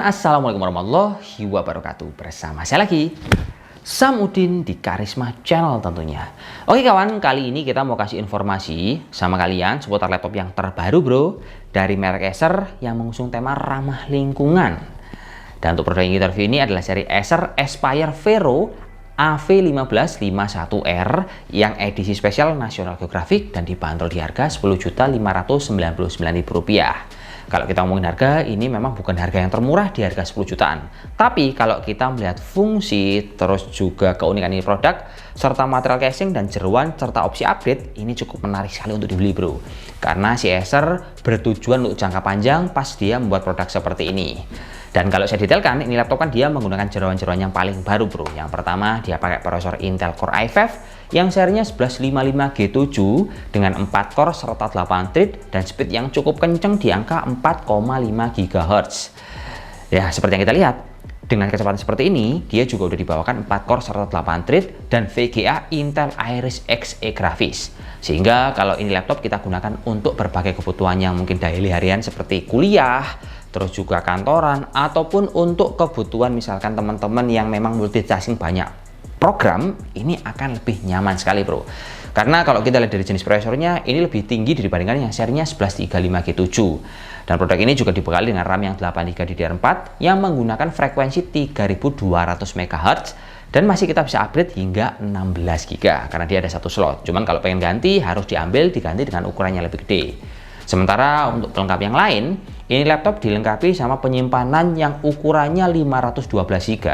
Assalamualaikum warahmatullahi wabarakatuh. Bersama saya lagi, Sam Udin di Karisma Channel tentunya. Oke kawan, kali ini kita mau kasih informasi sama kalian seputar laptop yang terbaru bro, dari merek Acer yang mengusung tema ramah lingkungan. Dan untuk produk yang kita review ini adalah seri Acer Aspire Vero AV1551R yang edisi spesial National Geographic dan dibanderol di harga Rp10.599.000. Kalau kita ngomongin harga, ini memang bukan harga yang termurah di harga 10 jutaan. Tapi kalau kita melihat fungsi, terus juga keunikan ini produk, serta material casing dan jeruan, serta opsi upgrade, ini cukup menarik sekali untuk dibeli bro. Karena si Acer bertujuan untuk jangka panjang pas dia membuat produk seperti ini. Dan kalau saya detailkan, ini laptop kan dia menggunakan jeruan-jeruan yang paling baru bro. Yang pertama, dia pakai prosesor Intel Core i5 yang serinya 1155G7 dengan 4 core serta 8 thread dan speed yang cukup kenceng di angka 4,5 GHz. Ya, seperti yang kita lihat, dengan kecepatan seperti ini, dia juga udah dibawakan 4 core serta 8 thread dan VGA Intel Iris Xe grafis. Sehingga kalau ini laptop kita gunakan untuk berbagai kebutuhan yang mungkin daily harian seperti kuliah, terus juga kantoran, ataupun untuk kebutuhan misalkan teman-teman yang memang multitasking banyak program, ini akan lebih nyaman sekali bro. Karena kalau kita lihat dari jenis prosesornya, ini lebih tinggi dibandingkan yang serinya 1135G7. Dan produk ini juga dibekali dengan RAM yang 8GB DDR4 yang menggunakan frekuensi 3200 MHz dan masih kita bisa upgrade hingga 16GB karena dia ada satu slot. Cuman kalau pengen ganti harus diganti dengan ukurannya lebih gede. Sementara untuk pelengkap yang lain, ini laptop dilengkapi sama penyimpanan yang ukurannya 512GB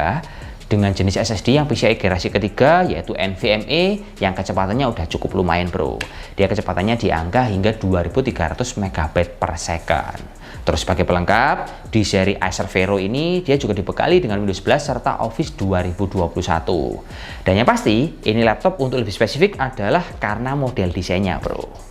dengan jenis SSD yang PCIe generasi ketiga yaitu NVMe yang kecepatannya udah cukup lumayan bro. Dia kecepatannya di angka hingga 2300 MB per second. Terus sebagai pelengkap, di seri Acer Vero ini dia juga dibekali dengan Windows 11 serta Office 2021. Dan yang pasti, ini laptop untuk lebih spesifik adalah karena model desainnya bro.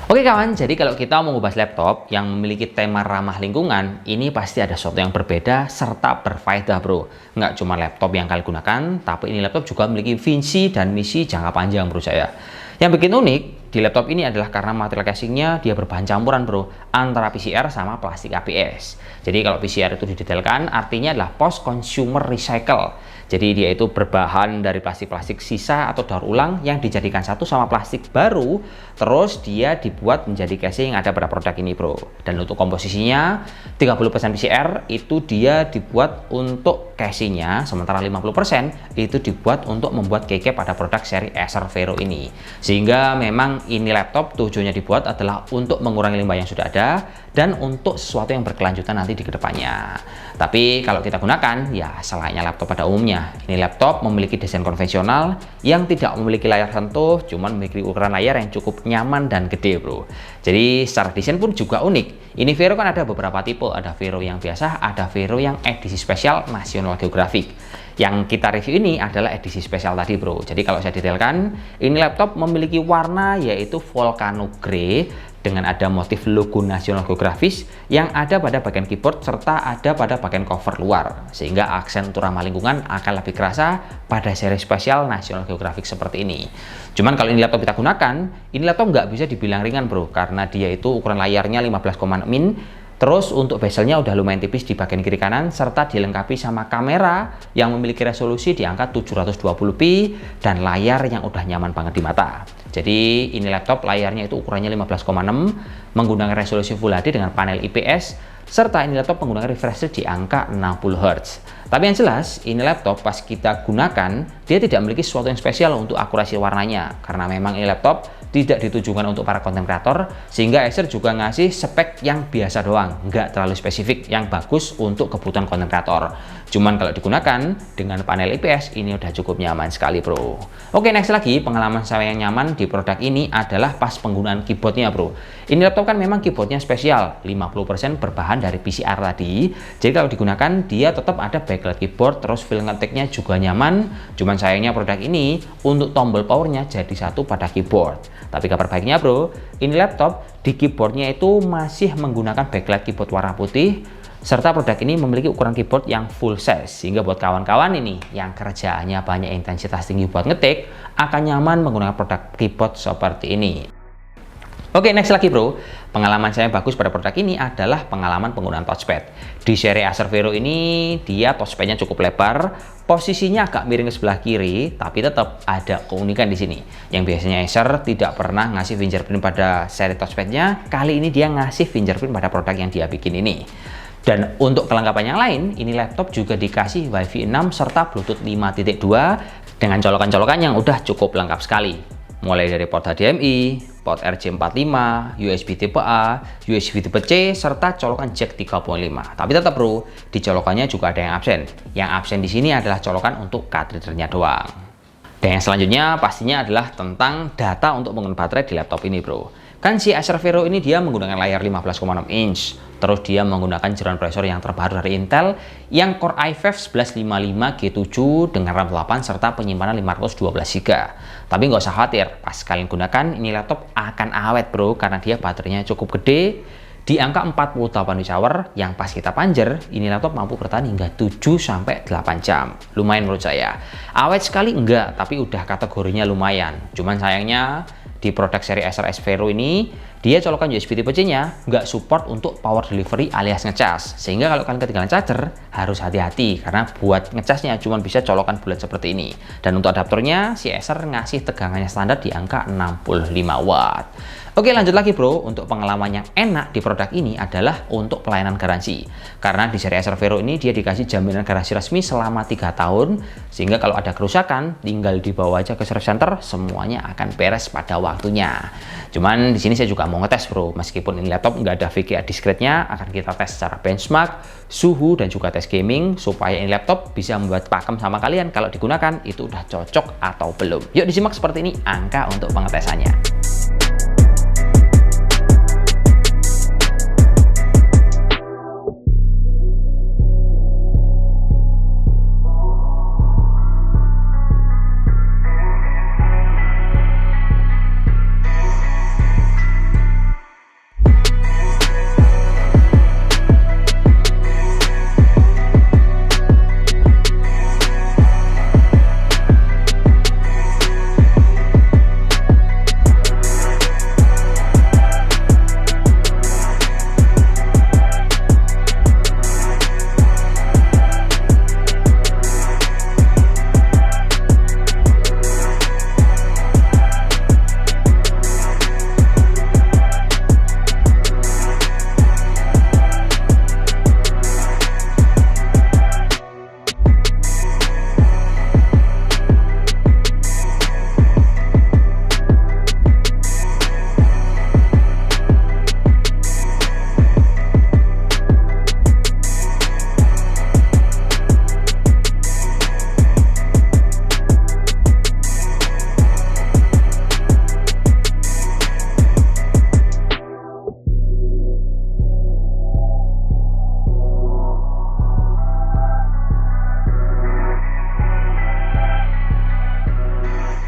Oke kawan, jadi kalau kita mau ngebahas laptop yang memiliki tema ramah lingkungan, ini pasti ada sesuatu yang berbeda serta berfaedah bro. Nggak cuma laptop yang kalian gunakan, tapi ini laptop juga memiliki visi dan misi jangka panjang bro saya. Yang bikin unik di laptop ini adalah karena material casingnya dia berbahan campuran bro, antara PCR sama plastik ABS. Jadi kalau PCR itu didetailkan, artinya adalah post consumer recycle. Jadi dia itu berbahan dari plastik-plastik sisa atau daur ulang yang dijadikan satu sama plastik baru, terus dia dibuat menjadi casing yang ada pada produk ini bro. Dan untuk komposisinya 30% PCR itu dia dibuat untuk casingnya, sementara 50% itu dibuat untuk membuat keycap pada produk seri Acer Vero ini. Sehingga memang ini laptop tujuannya dibuat adalah untuk mengurangi limbah yang sudah ada dan untuk sesuatu yang berkelanjutan nanti di kedepannya. Tapi kalau kita gunakan ya selayaknya laptop pada umumnya. Ini laptop memiliki desain konvensional yang tidak memiliki layar sentuh, cuman memiliki ukuran layar yang cukup nyaman dan gede bro. Jadi secara desain pun juga unik. Ini Vero kan ada beberapa tipe, ada Vero yang biasa, ada Vero yang edisi spesial National Geographic. Yang kita review ini adalah edisi spesial tadi bro. Jadi kalau saya detailkan, ini laptop memiliki warna yaitu Volcano Grey dengan ada motif logo National Geographic yang ada pada bagian keyboard serta ada pada bagian cover luar, sehingga aksen untuk ramah lingkungan akan lebih kerasa pada seri spesial National Geographic seperti ini. Cuman kalau ini laptop kita gunakan, ini laptop nggak bisa dibilang ringan bro, karena dia itu ukuran layarnya 15,6 in. Terus untuk bezelnya udah lumayan tipis di bagian kiri kanan serta dilengkapi sama kamera yang memiliki resolusi di angka 720p dan layar yang udah nyaman banget di mata. Jadi ini laptop layarnya itu ukurannya 15,6 menggunakan resolusi Full HD dengan panel IPS serta ini laptop menggunakan refresh rate di angka 60 Hz. Tapi yang jelas, ini laptop pas kita gunakan, dia tidak memiliki sesuatu yang spesial untuk akurasi warnanya. Karena memang ini laptop tidak ditujukan untuk para konten kreator, sehingga Acer juga ngasih spek yang biasa doang, nggak terlalu spesifik, yang bagus untuk kebutuhan konten kreator. Cuman kalau digunakan dengan panel IPS, ini udah cukup nyaman sekali bro. Oke, next lagi, pengalaman saya yang nyaman di produk ini adalah pas penggunaan keyboardnya bro. Ini laptop kan memang keyboardnya spesial, 50% berbahan dari PCR tadi. Jadi kalau digunakan, dia tetap ada backlight keyboard, terus feel ngetiknya juga nyaman. Cuman sayangnya produk ini untuk tombol powernya jadi satu pada keyboard. Tapi kabar baiknya bro, ini laptop di keyboardnya itu masih menggunakan backlight keyboard warna putih, serta produk ini memiliki ukuran keyboard yang full size, sehingga buat kawan-kawan ini yang kerjaannya banyak intensitas tinggi buat ngetik akan nyaman menggunakan produk keyboard seperti ini. Oke, next lagi bro. Pengalaman saya bagus pada produk ini adalah pengalaman penggunaan touchpad. Di seri Acer Vero ini, dia touchpadnya cukup lebar, posisinya agak miring ke sebelah kiri, tapi tetap ada keunikan di sini. Yang biasanya Acer tidak pernah ngasih fingerprint pada seri touchpadnya, kali ini dia ngasih fingerprint pada produk yang dia bikin ini. Dan untuk kelengkapan yang lain, ini laptop juga dikasih Wi-Fi 6 serta Bluetooth 5.2 dengan colokan-colokan yang udah cukup lengkap sekali. Mulai dari port HDMI, port RJ45, USB Type A, USB Type C, serta colokan jack 3.5. Tapi tetap bro, di colokannya juga ada yang absen. Yang absen di sini adalah colokan untuk cartridge-nya doang. Dan yang selanjutnya pastinya adalah tentang data untuk menggunakan baterai di laptop ini bro. Kan si Acer Vero ini dia menggunakan layar 15,6 inch, terus dia menggunakan jeroan prosesor yang terbaru dari Intel yang Core i5 1155G7 dengan RAM 8 serta penyimpanan 512 GB. Tapi nggak usah khawatir, pas kalian gunakan ini laptop akan awet bro, karena dia baterainya cukup gede di angka 48 Wh yang pas kita panjer, ini laptop mampu bertahan hingga 7-8 jam. Lumayan menurut saya. Awet sekali enggak, tapi udah kategorinya lumayan. Cuman sayangnya di produk seri Acer Vero ini, dia colokan USB Type C-nya nggak support untuk power delivery alias ngecas. Sehingga kalau kalian ketinggalan charger, harus hati-hati karena buat ngecasnya cuma bisa colokan bulat seperti ini. Dan untuk adaptornya, si Acer ngasih tegangannya standar di angka 65 watt. Oke, lanjut lagi bro. Untuk pengalaman yang enak di produk ini adalah untuk pelayanan garansi. Karena di seri Acer Vero ini dia dikasih jaminan garansi resmi selama 3 tahun, sehingga kalau ada kerusakan tinggal dibawa aja ke service center, semuanya akan beres pada waktunya. Cuman di sini saya juga mau ngetes bro, meskipun ini laptop nggak ada VGA discrete-nya, akan kita tes secara benchmark, suhu, dan juga tes gaming, supaya ini laptop bisa membuat pakem sama kalian kalau digunakan itu udah cocok atau belum. Yuk disimak seperti ini angka untuk pengetesannya.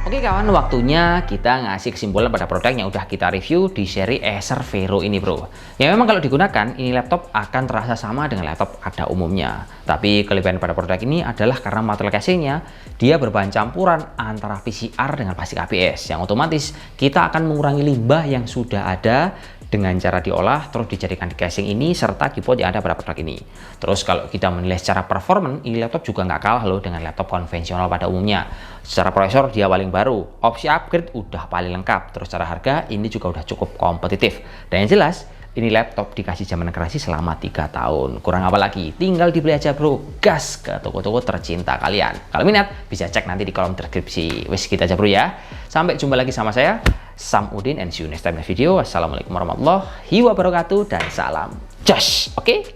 Oke kawan, waktunya kita ngasih kesimpulan pada produk yang udah kita review di seri Acer Vero ini bro. Ya memang kalau digunakan, ini laptop akan terasa sama dengan laptop pada umumnya. Tapi kelebihan pada produk ini adalah karena material casingnya, dia berbahan campuran antara PCR dengan plastik ABS. Yang otomatis kita akan mengurangi limbah yang sudah ada dengan cara diolah terus dijadikan di casing ini serta keyboard yang ada pada produk ini. Terus kalau kita menilai secara performance, ini laptop juga nggak kalah loh dengan laptop konvensional pada umumnya. Secara prosesor dia paling baru, opsi upgrade udah paling lengkap, terus secara harga ini juga udah cukup kompetitif. Dan yang jelas, ini laptop dikasih jaminan garansi selama 3 tahun. Kurang apa lagi? Tinggal dibeli aja bro, gas ke toko-toko tercinta kalian. Kalau minat, bisa cek nanti di kolom deskripsi. Wis kita aja bro ya. Sampai jumpa lagi sama saya, Sam Udin, and see you next time in video. Wassalamualaikum warahmatullahi wabarakatuh, dan salam josh. Oke?